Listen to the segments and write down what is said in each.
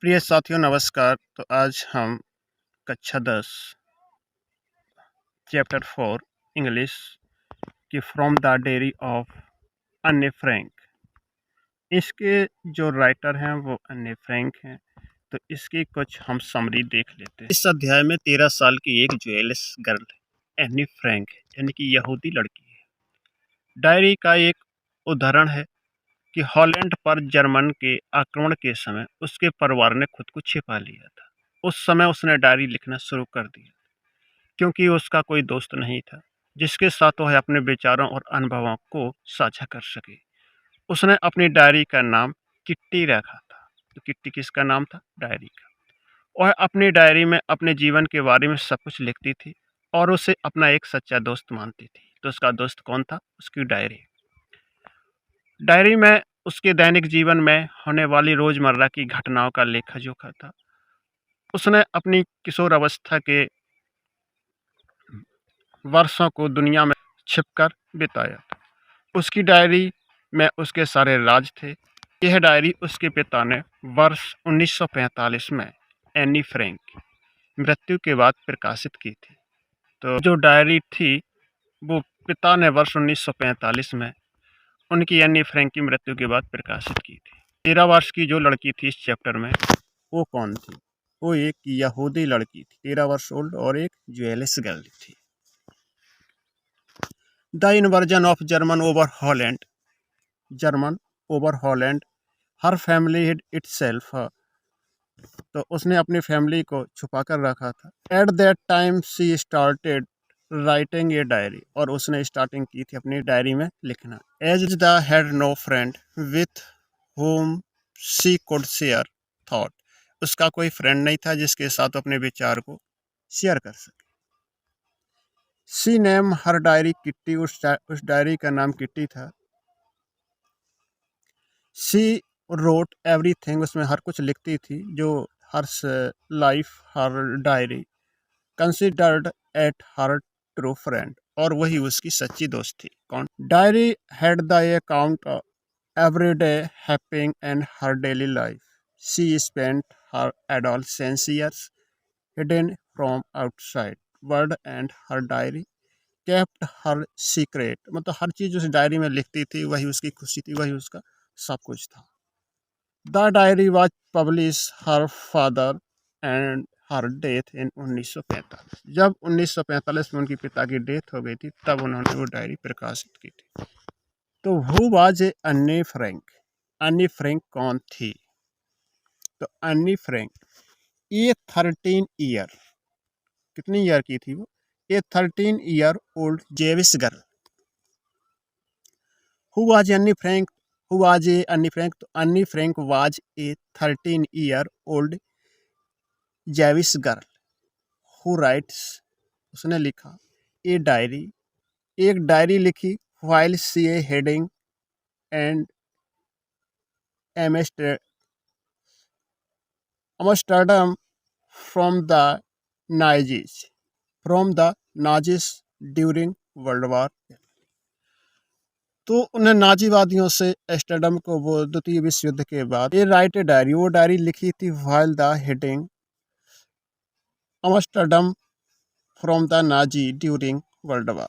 प्रिय साथियों नमस्कार। तो आज हम कक्षा 10 चैप्टर 4 इंग्लिश की फ्रॉम द डायरी ऑफ अन्ने फ्रैंक, इसके जो राइटर हैं वो अन्ने फ्रैंक हैं। तो इसकी कुछ हम समरी देख लेते हैं। इस अध्याय में 13 साल की एक ज्वेलिस गर्ल एनी फ्रैंक है, यानी कि यहूदी लड़की है। डायरी का एक उदाहरण है कि हॉलैंड पर जर्मन के आक्रमण के समय उसके परिवार ने खुद को छिपा लिया था। उस समय उसने डायरी लिखना शुरू कर दिया क्योंकि उसका कोई दोस्त नहीं था जिसके साथ वह अपने विचारों और अनुभवों को साझा कर सके। उसने अपनी डायरी का नाम किट्टी रखा था। तो किट्टी किसका नाम था? डायरी का। वह अपनी डायरी में अपने जीवन के बारे में सब कुछ लिखती थी और उसे अपना एक सच्चा दोस्त मानती थी। तो उसका दोस्त कौन था? उसकी डायरी। डायरी में उसके दैनिक जीवन में होने वाली रोजमर्रा की घटनाओं का लेखा जोखा था। उसने अपनी किशोर अवस्था के वर्षों को दुनिया में छिपकर बिताया था। उसकी डायरी में उसके सारे राज थे। यह डायरी उसके पिता ने वर्ष 1945 में एनी फ्रैंक की मृत्यु के बाद प्रकाशित की थी। तो जो डायरी थी वो पिता ने वर्ष 1945 में उनकी एनी फ्रैंक की मृत्यु के बाद प्रकाशित की थी। 13 वर्ष की जो लड़की थी इस चैप्टर में, वो कौन थी? वो एक यहूदी लड़की थी, 13 वर्ष ओल्ड, और एक ज्वेलिस गर्ल थी। The inversion of German over Holland, German over Holland, her family hid itself. तो उसने अपनी फैमिली को छुपा कर रखा था। At that time she started writing a diary, और उसने स्टार्टिंग की थी अपनी डायरी में लिखना। As the had no friend with home she could share thought, उसका कोई फ्रेंड नहीं था जिसके साथ अपने विचार को शेयर कर सके। She name her diary kitty, उस डायरी का नाम किट्टी था। शी रोट एवरीथिंग, उसमें हर कुछ लिखती थी, जो हर life her diary considered at her true friend, और वही उसकी सच्ची दोस्त थी। कौन? Diary had the account everyday happening and her daily life. She spent her adolescence years hidden from outside world and her diary kept her secret. मतलब हर चीज़ उस diary में लिखती थी, वही उसकी खुशी थी, वही उसका सब कुछ था। The diary was published her father and her death in 1945। जब 1945 में उनके पिता की डेथ हो गई थी तब उन्होंने वो डायरी प्रकाशित की थी। तो हु वाज अन्ने फ्रैंक? अन्ने फ्रैंक कौन थी? तो अन्ने फ्रैंक ये 13 ईयर, कितनी ईयर की थी वो? ये 13 year old Jewish girl. Who was Anne Frank? Who was Anne Frank? तो Anne Frank was a 13 year old Jewish girl who writes, उसने लिखा ए डायरी, एक डायरी लिखी, while she a hiding and Amsterdam from the Nazis, from the Nazis during World War। तो उन्हें नाजीवादियों से Amsterdam को वो द्वितीय विश्व युद्ध के बाद ये राइट डायरी, वो डायरी लिखी थी while the hiding Amsterdam from the Nazi during world war.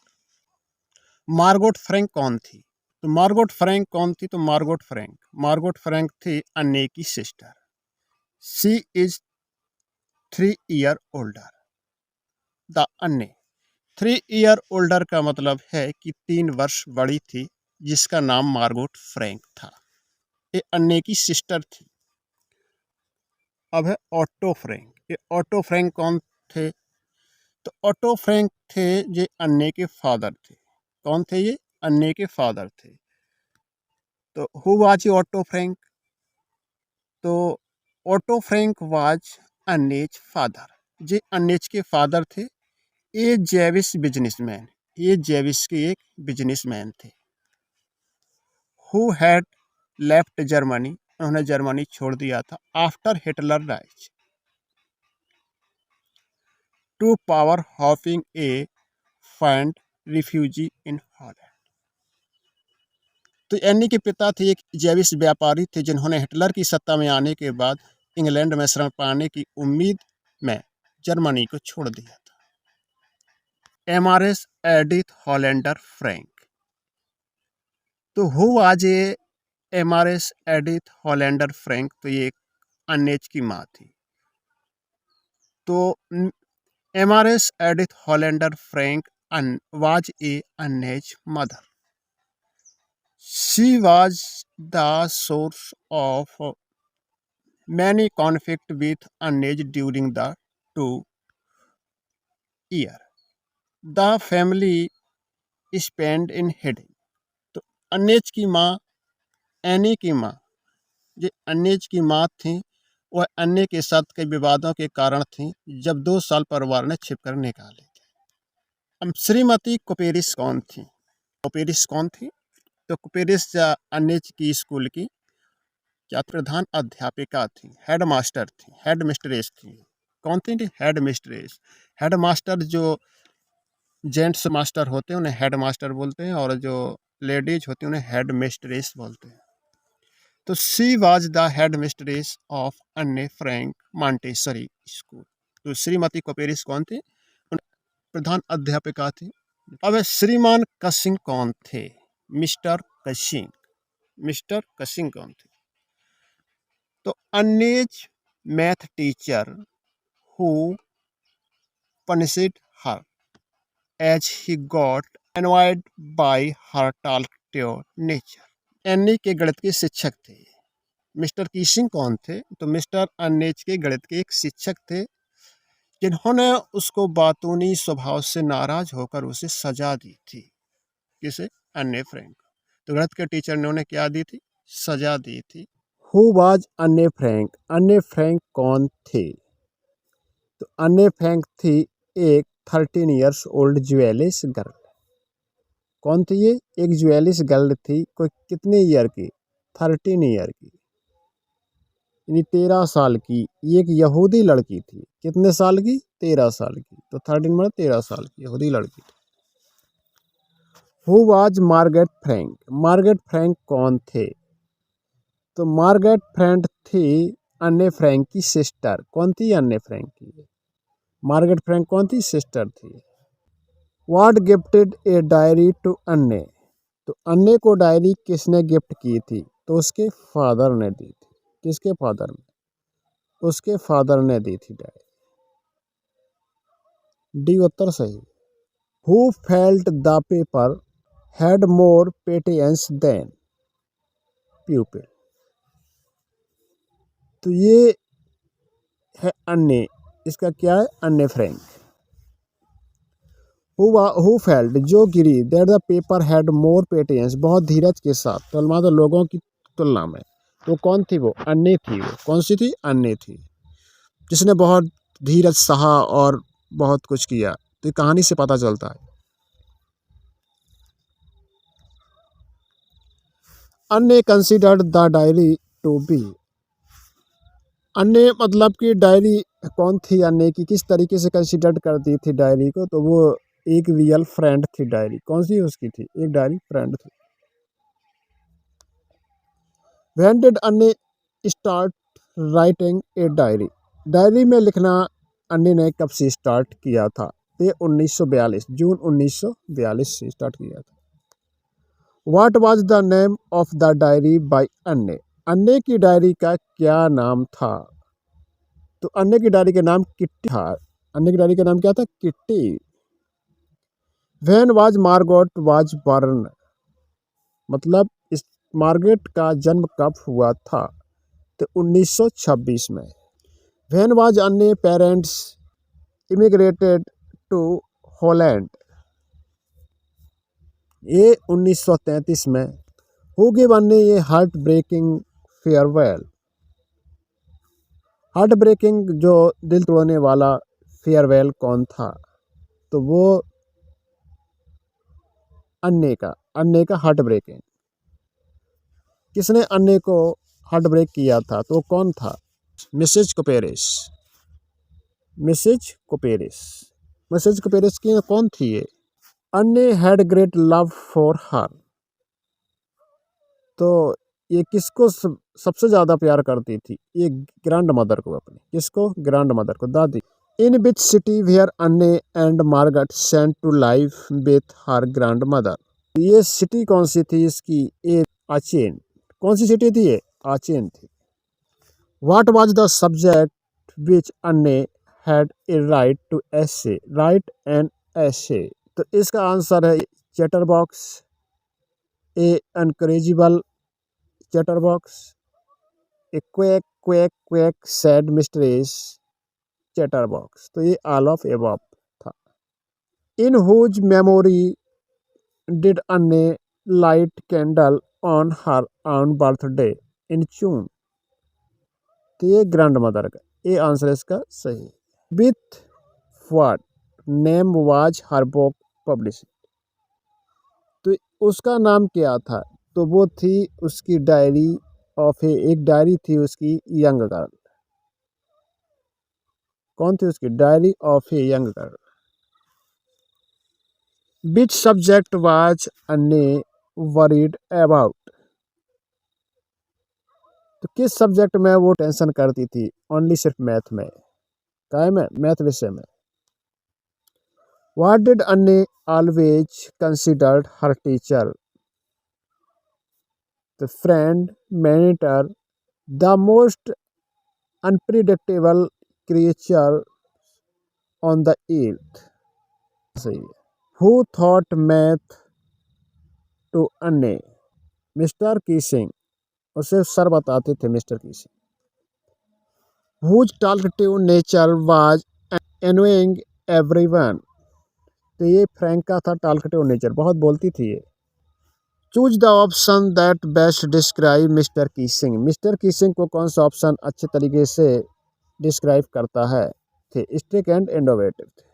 Margot Frank कौन थी? तो मार्गोट फ्रैंक कौन थी? तो मार्गोट फ्रैंक थी अन्ने की sister. She is 3 year older. The अन्ने 3 ईयर ओल्डर का मतलब है कि 3 वर्ष बड़ी थी, जिसका नाम मार्गोट फ्रैंक था। ये अन्ने की सिस्टर थी। अब है ऑटो फ्रैंक। ये ऑटो फ्रैंक कौन थे? तो ऑटो फ्रैंक थे ये अन्ने के फादर थे। कौन थे ये? अन्ने के फादर थे। तो हु वाज ऑटो फ्रैंक? तो ऑटो फ्रैंक वाज अन्नेज फादर, ये अन्नेज के फादर थे। ये जेविस बिजनेसमैन, ये जेविस के एक बिजनेसमैन थे। हु हैड लेफ्ट जर्मनी, उन्होंने जर्मनी छोड़ दिया था after Hitler rise to power hoping a find refugee in Holland. तो एनी के पिता थे एक जेविस व्यापारी थे, जिन्होंने हिटलर की सत्ता में आने के बाद इंग्लैंड में शरण पाने की उम्मीद में जर्मनी को छोड़ दिया था। Mrs Edith Hollander Frank. तो who was a Mrs Edith Hollander Frank? तो ये एक अन्नेज की माँ थी। तो Mrs Edith Hollander Frank was a Anne's mother. She was the source of many conflicts with Annej during the 2 years. The family spent in hiding. तो अन्नेज की माँ, एनी की माँ, जो अन्नेज की माँ थी, वह अन्य के साथ कई विवादों के कारण थी, जब 2 साल परिवार ने छिप कर निकाले थे। अब श्रीमती कोपेरिस कौन थी? कोपेरिस कौन थी? तो कोपेरिस अन्नेज की स्कूल की क्या प्रधान अध्यापिका थी, हेड मास्टर थी, हेड मिस्ट्रेस थी। कौन थी? Head mistress. हेड मास्टर जो जेंट्स मास्टर होते हैं उन्हें हेड मास्टर बोलते हैं, और जो लेडीज होती हैं उन्हें हेड मिस्ट्रेस बोलते हैं। तो she was the head mistress of अन्ने फ्रैंक मॉन्टेसरी स्कूल। तो श्रीमती कोपेरिस कौन थी? प्रधान अध्यापिका थी। अब श्रीमान कसिंग कौन थे? Mister causing. मिस्टर कसिंग कौन थे? तो Anne's math teacher who punished her as he got annoyed by her talkative nature. अन्ने के गणित के शिक्षक थे। मिस्टर कीसिंग कौन थे? तो मिस्टर अन्नेज के गणित के एक शिक्षक थे, जिन्होंने उसको बातूनी स्वभाव से नाराज होकर उसे सजा दी थी। किसे? अन्ने फ्रैंक। तो गणित के टीचर ने उन्हें क्या दी थी? सजा दी थी। Who was Anne Frank? अन्ने फ्रैंक कौन थे? तो अन्ने फ्रैंक थी एक 13 ईयर्स ओल्ड ज्वेलिश गर्ल। कौन थी ये? एक ज्वेलिश गर्ल थी। कोई कितने ईयर की? 13 ईयर की, यानी 13 साल की। ये एक यहूदी लड़की थी। कितने साल की? 13 साल की। तो 13 मतलब 13 साल की यहूदी लड़की थी। Who was Margaret Frank? Margaret Frank कौन थे? तो मार्गरेट फ्रैंक थी अन्ने फ्रैंक की सिस्टर। कौन थी? अन्ने फ्रैंक की। मार्गरेट फ्रैंक कौन थी? सिस्टर थी। What gifted a diary to Anne? तो अन्ने को डायरी किसने गिफ्ट की थी? तो उसके फादर ने दी थी। किसके फादर ने? उसके फादर ने दी थी डायरी। डी उत्तर सही। Who felt the paper had more patience than pupil? तो ये है अन्ने। इसका क्या है? अन्ने फ्रैंक। हु फेल्ट, जो गिरी, that the paper had more patience, बहुत धीरज के साथ, तो मतलब लोगों की तुलना में। तो कौन थी वो? अन्ने थी। वो कौन सी थी? अन्ने थी, जिसने बहुत धीरज सहा और बहुत कुछ किया। तो कहानी से पता चलता है। Anne considered the diary to be. Anne मतलब कि डायरी कौन थी अन्ने की? किस तरीके से कंसिडर्ड करती थी डायरी को? तो वो एक रियल फ्रेंड थी डायरी। कौन सी उसकी थी? एक डायरी फ्रेंड थी। व्हेन डिड अन्ने start writing a diary? Diary में लिखना अन्ने ने कब से स्टार्ट किया था? ये 1942, जून 1942 से स्टार्ट किया था। What was the name of the diary by Anne? Anne की डायरी का क्या नाम था? तो अन्ने की डायरी का नाम किट्टी था। अन्ने की डायरी का नाम क्या था? Kitty. When was Margaret was born? मतलब इस मार्गरेट का जन्म कब हुआ था? तो 1926 में। When was Anne parents immigrated to Holland? ये 1933 में। हु गिव अन्ने ये heart breaking farewell? Heart breaking जो दिल तोड़ने वाला फेयरवेल कौन था? तो वो अन्ने का हार्ट ब्रेकिंग। किसने अन्ने को हार्ट ब्रेक किया था? तो कौन था? मिसेज कोपेरिस। मिसेज कोपेरिस। मिसेज कोपेरिस की कौन थी ये? अन्ने had great love for her. तो ये किसको सबसे ज़्यादा प्यार करती थी? ये ग्रैंड मदर को, अपनी किसको? ग्रैंड मदर को, दादी। In which city were Anne and Margaret sent to live with her grandmother? ये सिटी कौन सी थी इसकी? ये आचेन। कौन सी सिटी थी ये? आचेन थी। What was the subject which Anne had a write to essay? Write an essay. तो इसका आंसर है chatter box, a incorrigible chatter box, a quack quack quack said mistress chatter box. तो ये all of above था। In whose memory did Anne light candle on her on birthday in June? तो ये grand mother का, ये answer इसका सही। With what name was her book publish? तो उसका नाम क्या था? तो वो थी उसकी डायरी ऑफ एक डायरी थी उसकी यंग गर्ल। कौन थी उसकी? Diary of a young girl. Which subject was अन्ने वरीड अबाउट? तो किस सब्जेक्ट में वो टेंशन करती थी? ओनली सिर्फ मैथ में। काय में? मैथ विषय में। What did Anne always considered her teacher? The friend, mentor, the most unpredictable creature on the earth. सही है। Who thought math to Anne? Mr Keesing. उसे सर बताते थे Mr Keesing. Whose talkative nature was annoying everyone? तो ये Frank का था टॉल्केटिव nature, बहुत बोलती थी ये। Choose the option that best describe Mr Keesing. Mr Keesing को कौन सा ऑप्शन अच्छे तरीके से डिस्क्राइब करता है? थे स्ट्रिक्ट एंड इनोवेटिव थे।